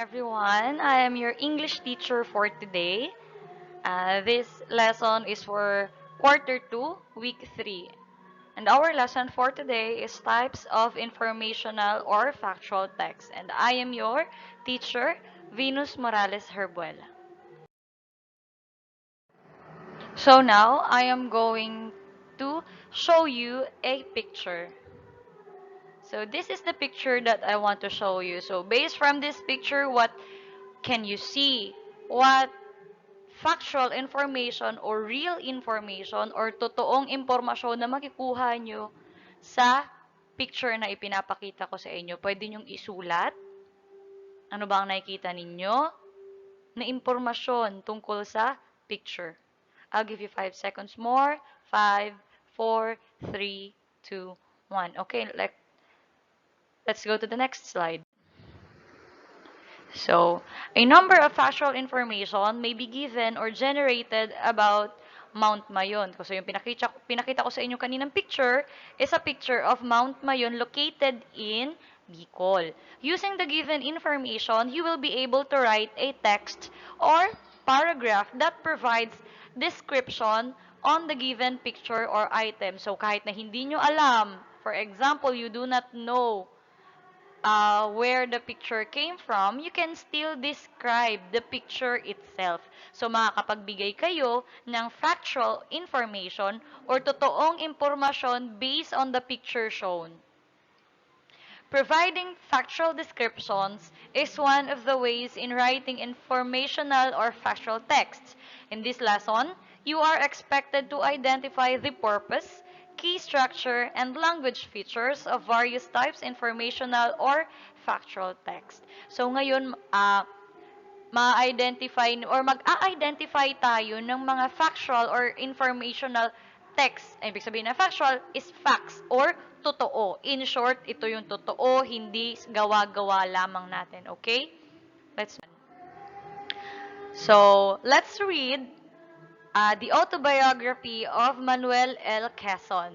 everyone. I am your English teacher for today. This lesson is for quarter 2, week 3. And our lesson for today is types of informational or factual text. And I am your teacher, Venus Morales Girbuela. So now I am going to show you a picture. So this is the picture that I want to show you. So based from this picture, what can you see? What factual information or real information or totoong impormasyon na makikuha nyo sa picture na ipinapakita ko sa inyo? Pwede nyong isulat. Ano ba ang nakikita ninyo? Na impormasyon tungkol sa picture. I'll give you 5 seconds more. 5, 4, 3, 2, 1. Okay, let's go to the next slide. So, a number of factual information may be given or generated about Mount Mayon. So, yung pinakita ko sa inyo kaninang picture is a picture of Mount Mayon located in Bicol. Using the given information, you will be able to write a text or paragraph that provides description on the given picture or item. So, kahit na hindi nyo alam, for example, you do not know where the picture came from, you can still describe the picture itself. So, makakapagbigay kayo ng factual information or totoong impormasyon based on the picture shown. Providing factual descriptions is one of the ways in writing informational or factual texts. In this lesson, you are expected to identify the purpose, key structure, and language features of various types informational or factual text. So ngayon, ma-identify or mag-a-identify tayo ng mga factual or informational text. Ibig sabihin na factual is facts or totoo. In short, ito yung totoo, hindi gawa-gawa lamang natin. Okay? Let's read the autobiography of Manuel L. Quezon.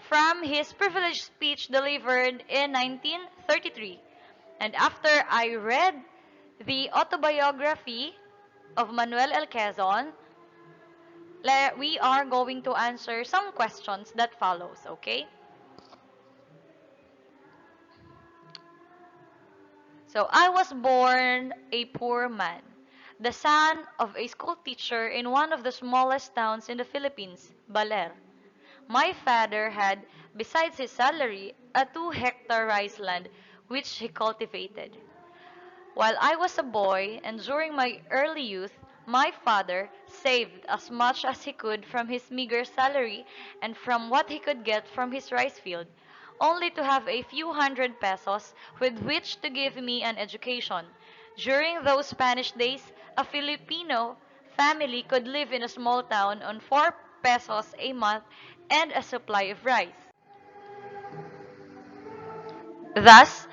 From his privileged speech delivered in 1933. And after I read the autobiography of Manuel L. Quezon, we are going to answer some questions that follows, okay? So, I was born a poor man, the son of a school teacher in one of the smallest towns in the Philippines, Baler. My father had, besides his salary, a 2-hectare rice land which he cultivated. While I was a boy and during my early youth, my father saved as much as he could from his meager salary and from what he could get from his rice field, only to have a few hundred pesos with which to give me an education. During those Spanish days, a Filipino family could live in a small town on 4 pesos a month and a supply of rice. Thus,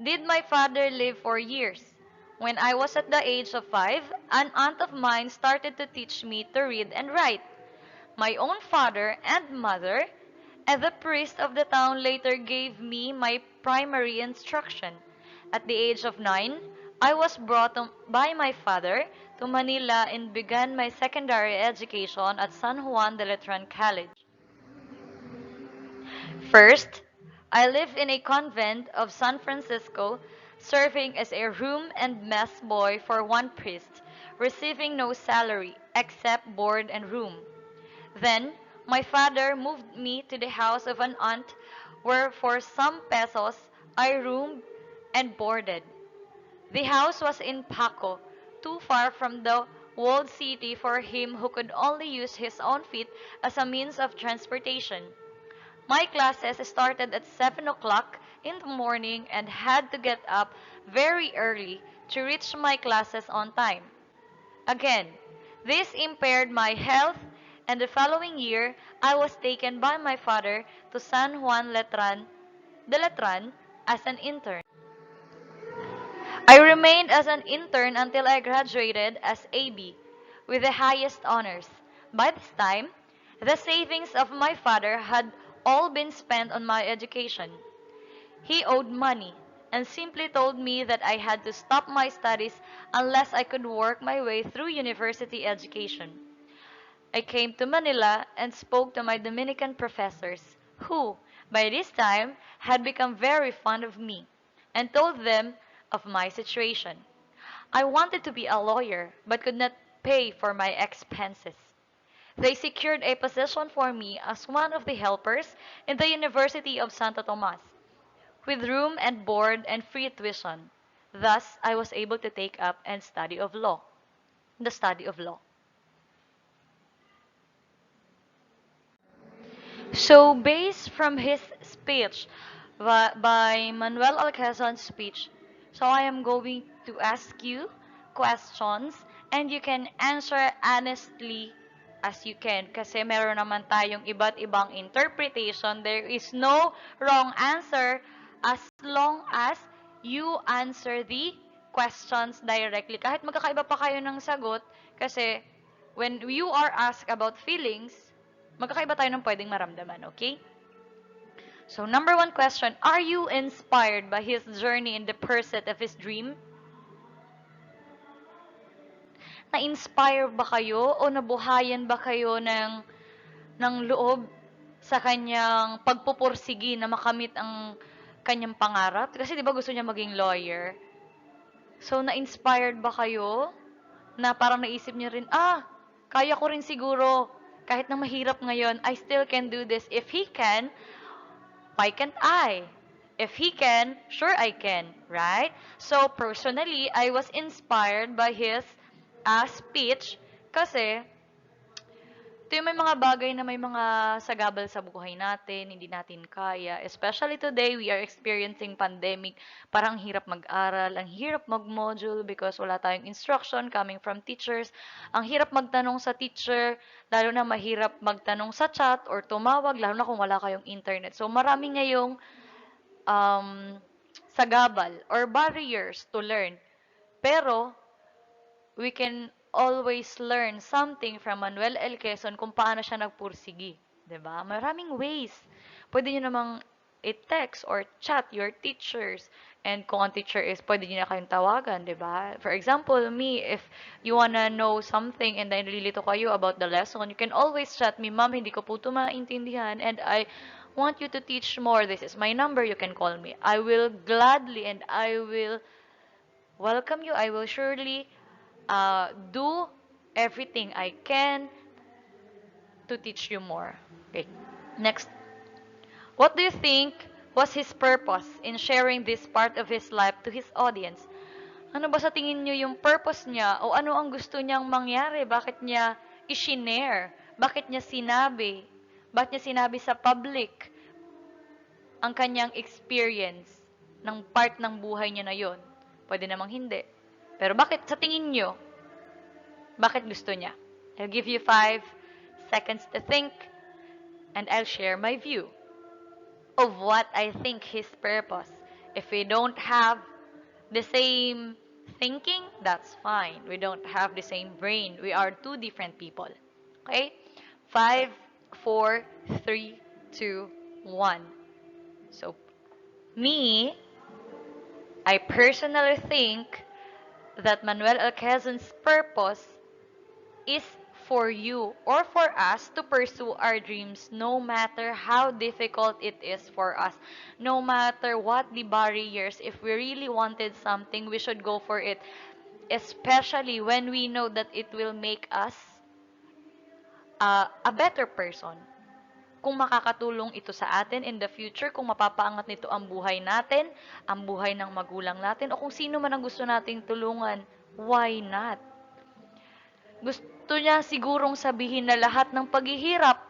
did my father live for years. When I was at the age of 5, an aunt of mine started to teach me to read and write. My own father and mother and the priest of the town later gave me my primary instruction. At the age of 9, I was by my father to Manila and began my secondary education at San Juan de Letran College. First, I lived in a convent of San Francisco, serving as a room and mess boy for one priest, receiving no salary except board and room. Then, my father moved me to the house of an aunt where for some pesos I roomed and boarded. The house was in Paco, too far from the walled city for him who could only use his own feet as a means of transportation. My classes started at 7 o'clock in the morning and had to get up very early to reach my classes on time. Again, this impaired my health, and the following year, I was taken by my father to San Juan de Letran as an intern. I remained as an intern until I graduated as AB with the highest honors. By this time, the savings of my father had all been spent on my education. He owed money, and simply told me that I had to stop my studies unless I could work my way through university education. I came to Manila and spoke to my Dominican professors, who, by this time, had become very fond of me, and told them of my situation. I wanted to be a lawyer, but could not pay for my expenses. They secured a position for me as one of the helpers in the University of Santo Tomas, with room and board and free tuition. Thus, I was able to take up and study of law, the study of law. So, based from his speech, by Manuel Alquezon's speech, so I am going to ask you questions and you can answer honestly as you can. Kasi meron naman tayong iba't ibang interpretation. There is no wrong answer as long as you answer the questions directly. Kahit magkakaiba pa kayo ng sagot, kasi when you are asked about feelings, magkakaiba tayo ng pwedeng maramdaman, okay? So, number one question, are you inspired by his journey in the pursuit of his dream? Na-inspire ba kayo o nabuhayan ba kayo ng loob sa kanyang pagpupursigi na makamit ang kanyang pangarap? Kasi di ba gusto niya maging lawyer? So, na-inspired ba kayo na parang naisip niyo rin, kaya ko rin siguro, kahit na mahirap ngayon, I still can do this. If he can, why can't I? If he can, sure I can, right? So, personally, I was inspired by his speech kasi ito yung may mga bagay na may mga sagabal sa buhay natin, hindi natin kaya. Especially today, we are experiencing pandemic. Parang hirap mag-aral, ang hirap mag-module because wala tayong instruction coming from teachers. Ang hirap magtanong sa teacher, lalo na mahirap magtanong sa chat or tumawag, lalo na kung wala kayong internet. So, marami ngayong um, sagabal or barriers to learn. Pero, we can always learn something from Manuel L. Quezon kung paano siya nagpursigi. 'Di ba? Maraming ways. Pwede nyo namang i-text or chat your teachers. And kung ang teacher is, pwede nyo na kayong tawagan, 'di ba? For example, me, if you wanna know something and then nalilito kayo about the lesson, you can always chat me, Ma'am, hindi ko po ito maintindihan and I want you to teach more. This is my number. You can call me. I will gladly and I will welcome you. I will surely do everything I can to teach you more. Okay. Next. What do you think was his purpose in sharing this part of his life to his audience? Ano ba sa tingin niyo yung purpose niya o ano ang gusto niyang mangyari? Bakit niya i-share? Bakit niya sinabi? Bakit niya sinabi sa public ang kanyang experience ng part ng buhay niya na yon? Pwede namang hindi. Pero bakit sa tingin niyo, bakit gusto niya? I'll give you 5 seconds to think and I'll share my view of what I think his purpose. If we don't have the same thinking, that's fine. We don't have the same brain. We are two different people. Okay? 5, 4, 3, 2, 1. So, me, I personally think that Manuel Alquezon's purpose is for you or for us to pursue our dreams no matter how difficult it is for us. No matter what the barriers, if we really wanted something, we should go for it. Especially when we know that it will make us a better person. Kung makakatulong ito sa atin in the future, kung mapapaangat nito ang buhay natin, ang buhay ng magulang natin, o kung sino man ang gusto nating tulungan, why not? Gusto niya sigurong sabihin na lahat ng paghihirap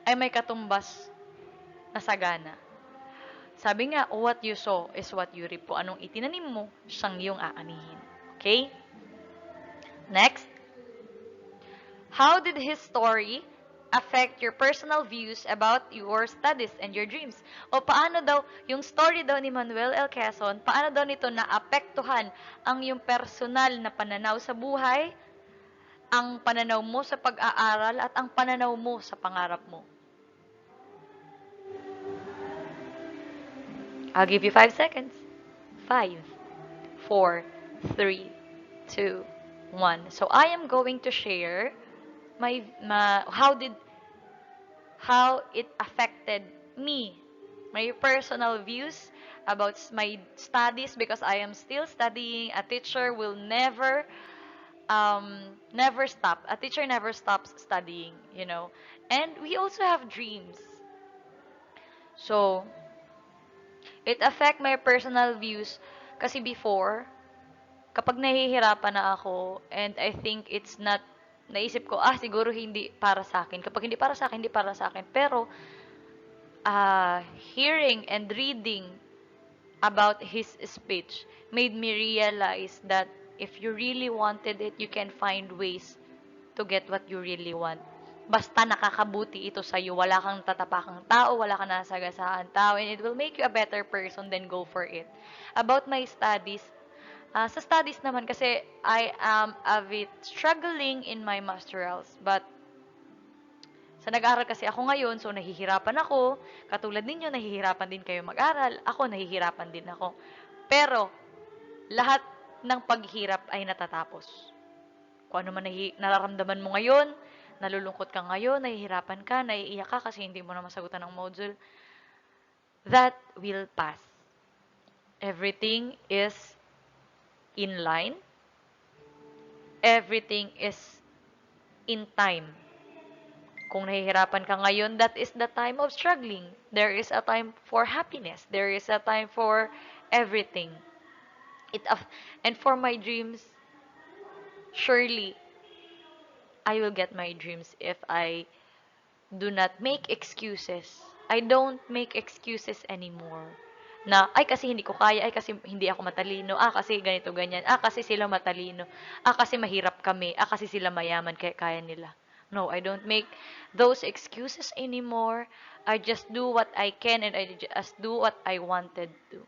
ay may katumbas na sagana. Sabi nga, what you sow is what you reap. Kung anong itinanim mo, siyang iyong aanihin. Okay? Next. How did his story affect your personal views about your studies and your dreams? O paano daw, yung story daw ni Manuel L. Quezon, paano daw nito naapektuhan ang yung personal na pananaw sa buhay, ang pananaw mo sa pag-aaral, at ang pananaw mo sa pangarap mo? I'll give you 5 seconds. 5, 4, 3, 2, 1. So I am going to share my how it affected me, my personal views about my studies, because I am still studying. A teacher will never stop. A teacher never stops studying, you know. And we also have dreams. So, it affect my personal views kasi before, kapag nahihirapan na ako and I think it's not, naisip ko, siguro hindi para sa akin. Kapag hindi para sa akin, hindi para sa akin. Pero, hearing and reading about his speech made me realize that if you really wanted it, you can find ways to get what you really want. Basta nakakabuti ito sa'yo, wala kang tatapakang tao, wala kang nasagasaan tao, and it will make you a better person, then go for it. About my studies, sa studies naman kasi I am a bit struggling in my masterals, but sa nag-aaral kasi ako ngayon, so nahihirapan ako. Katulad ninyo, nahihirapan din kayo mag-aral. Ako, nahihirapan din ako. Pero, lahat ng paghirap ay natatapos. Kung ano man nararamdaman mo ngayon, nalulungkot ka ngayon, nahihirapan ka, naiiyak ka kasi hindi mo na masagutan ng module, that will pass. Everything is in line. Everything is in time. Kung nahihirapan ka ngayon, that is the time of struggling. There is a time for happiness. There is a time for everything. And for my dreams, surely I will get my dreams if I do not make excuses. I don't make excuses anymore. Na, kasi hindi ko kaya, kasi hindi ako matalino, kasi ganito, ganyan, kasi sila matalino, kasi mahirap kami, kasi sila mayaman, kaya kaya nila. No, I don't make those excuses anymore. I just do what I can and I just do what I wanted to.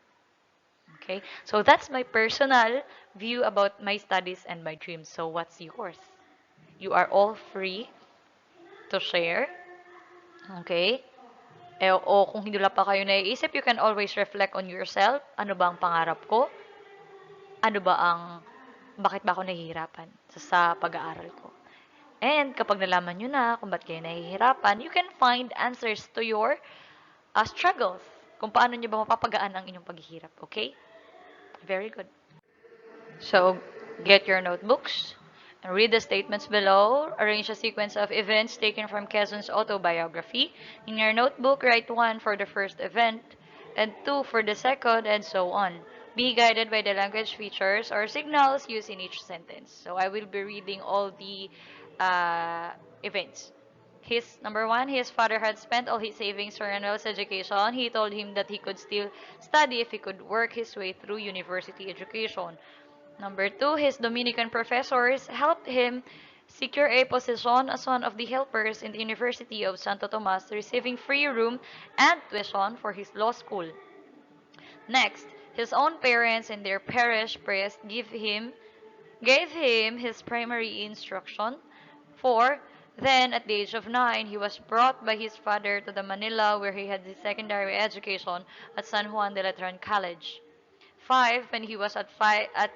Okay? So that's my personal view about my studies and my dreams. So what's yours? You are all free to share. Okay? O kung hindi lang pa kayo naiisip, you can always reflect on yourself. Ano ba ang pangarap ko? Ano ba bakit ba ako nahihirapan sa pag-aaral ko? And kapag nalaman nyo na kung ba't kayo nahihirapan, you can find answers to your struggles. Kung paano nyo ba mapapagaan ang inyong paghihirap. Okay? Very good. So, get your notebooks and read the statements below. Arrange a sequence of events taken from Quezon's autobiography. In your notebook, write 1 for the first event and 2 for the second, and so on. Be guided by the language features or signals used in each sentence. So I will be reading all the events. Number 1, his father had spent all his savings for Manuel's education. He told him that he could still study if he could work his way through university education. Number 2, his Dominican professors helped him secure a position as one of the helpers in the University of Santo Tomas, receiving free room and tuition for his law school. Next, his own parents and their parish priest gave him his primary instruction. 4, then at the age of 9, he was brought by his father to the Manila where he had his secondary education at San Juan de Letran College. 5, when he was at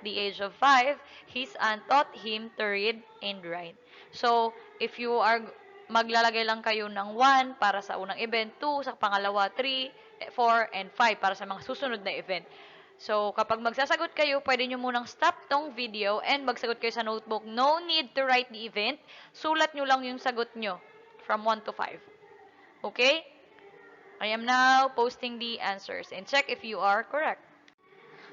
the age of 5, his aunt taught him to read and write. So, if you are maglalagay lang kayo ng 1 para sa unang event, 2 sa pangalawa, 3, 4, and 5 para sa mga susunod na event. So, kapag magsasagot kayo, pwede nyo munang stop tong video and magsagot kayo sa notebook. No need to write the event. Sulat nyo lang yung sagot nyo from 1 to 5. Okay? I am now posting the answers and check if you are correct.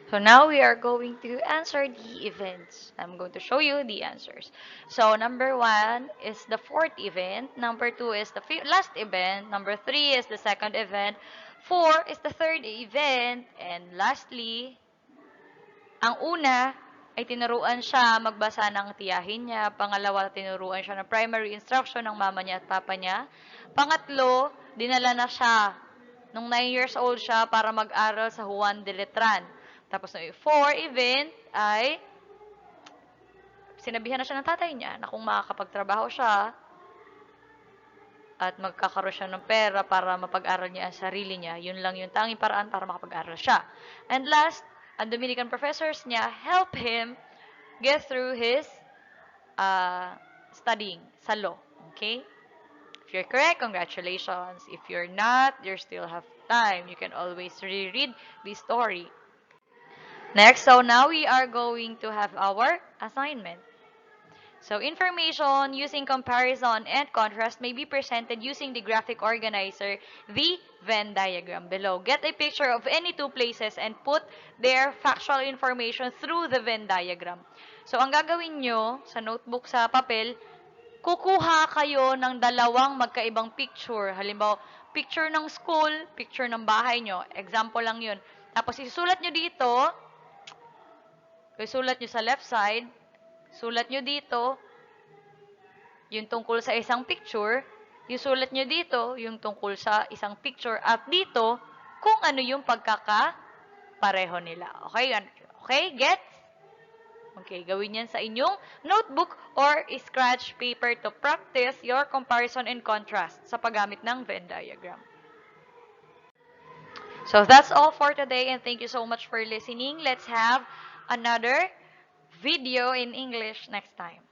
So now we are going to answer the events. I'm going to show you the answers. So number 1 is the fourth event. Number 2 is the last event. Number 3 is the second event. 4 is the third event. And lastly, ang una ay tinuruan siya magbasa ng tiyahin niya. Pangalawa, tinuruan siya ng primary instruction ng mama niya at papa niya. Pangatlo, dinala na siya nung 9 years old siya para mag-aral sa Juan de Letran. Tapos na 4 event ay sinabihan na siya ng tatay niya na kung makakapagtrabaho siya, at magkakaroon siya ng pera para mapag-aral niya ang sarili niya. Yun lang yung tanging paraan para makapag-aral siya. And last, ang Dominican professors niya help him get through his studying sa law. Okay? If you're correct, congratulations. If you're not, you still have time. You can always reread the story. Next, so now we are going to have our assignment. So information using comparison and contrast may be presented using the graphic organizer, the Venn diagram below. Get a picture of any two places and put their factual information through the Venn diagram. So ang gagawin nyo sa notebook sa papel, kukuha kayo ng dalawang magkaibang picture. Halimbawa, picture ng school, picture ng bahay nyo. Example lang yun. Tapos isusulat nyo dito, isusulat nyo sa left side, sulat nyo dito, yung tungkol sa isang picture, isulat nyo dito, yung tungkol sa isang picture, at dito, kung ano yung pagkakapareho nila. Okay? Okay? Gets? Okay, gawin yan sa inyong notebook or scratch paper to practice your comparison and contrast sa paggamit ng Venn diagram. So that's all for today, and thank you so much for listening. Let's have another video in English next time.